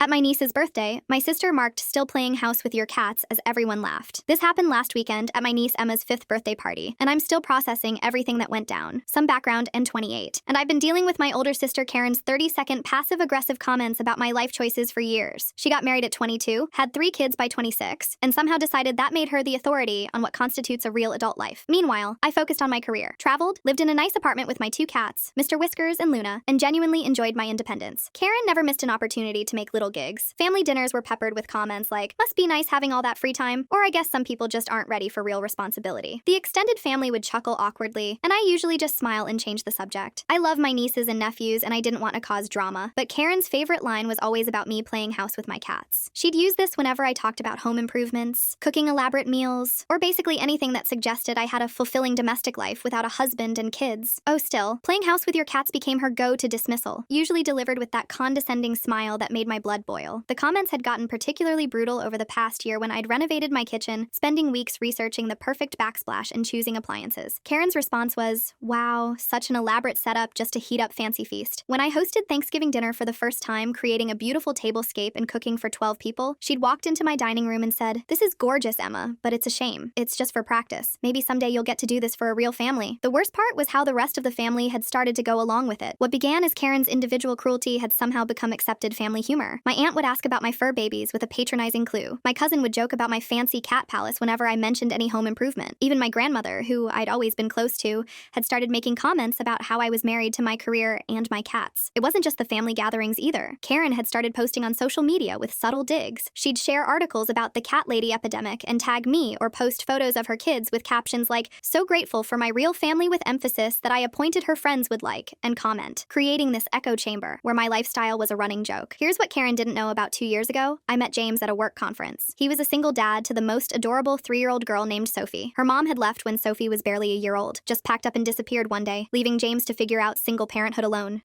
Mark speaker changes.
Speaker 1: At my niece's birthday, my sister marked still playing house with your cats as everyone laughed. This happened last weekend at my niece Emma's 5th birthday party, and I'm still processing everything that went down. Some background and 28. And I've been dealing with my older sister Karen's 30-second passive-aggressive comments about my life choices for years. She got married at 22, had 3 kids by 26, and somehow decided that made her the authority on what constitutes a real adult life. Meanwhile, I focused on my career, traveled, lived in a nice apartment with my 2 cats, Mr. Whiskers and Luna, and genuinely enjoyed my independence. Karen never missed an opportunity to make little gigs. Family dinners were peppered with comments like, "Must be nice having all that free time," or "I guess some people just aren't ready for real responsibility." The extended family would chuckle awkwardly, and I usually just smile and change the subject. I love my nieces and nephews, and I didn't want to cause drama, but Karen's favorite line was always about me playing house with my cats. She'd use this whenever I talked about home improvements, cooking elaborate meals, or basically anything that suggested I had a fulfilling domestic life without a husband and kids. Oh, still, playing house with your cats became her go-to dismissal, usually delivered with that condescending smile that made my blood boil. The comments had gotten particularly brutal over the past year when I'd renovated my kitchen, spending weeks researching the perfect backsplash and choosing appliances. Karen's response was, "Wow, such an elaborate setup just to heat up fancy feast." When I hosted Thanksgiving dinner for the first time, creating a beautiful tablescape and cooking for 12 people, she'd walked into my dining room and said, "This is gorgeous, Emma, but it's a shame. It's just for practice. Maybe someday you'll get to do this for a real family." The worst part was how the rest of the family had started to go along with it. What began as Karen's individual cruelty had somehow become accepted family humor. My aunt would ask about my fur babies with a patronizing clue. My cousin would joke about my fancy cat palace whenever I mentioned any home improvement. Even my grandmother, who I'd always been close to, had started making comments about how I was married to my career and my cats. It wasn't just the family gatherings either. Karen had started posting on social media with subtle digs. She'd share articles about the cat lady epidemic and tag me or post photos of her kids with captions like, "So grateful for my real family with emphasis that I appointed her friends would like," and comment, creating this echo chamber where my lifestyle was a running joke. Here's what Karen didn't know about 2 years ago. I met James at a work conference. He was a single dad to the most adorable 3-year-old girl named Sophie. Her mom had left when Sophie was barely a year old, just packed up and disappeared one day, leaving James to figure out single parenthood alone.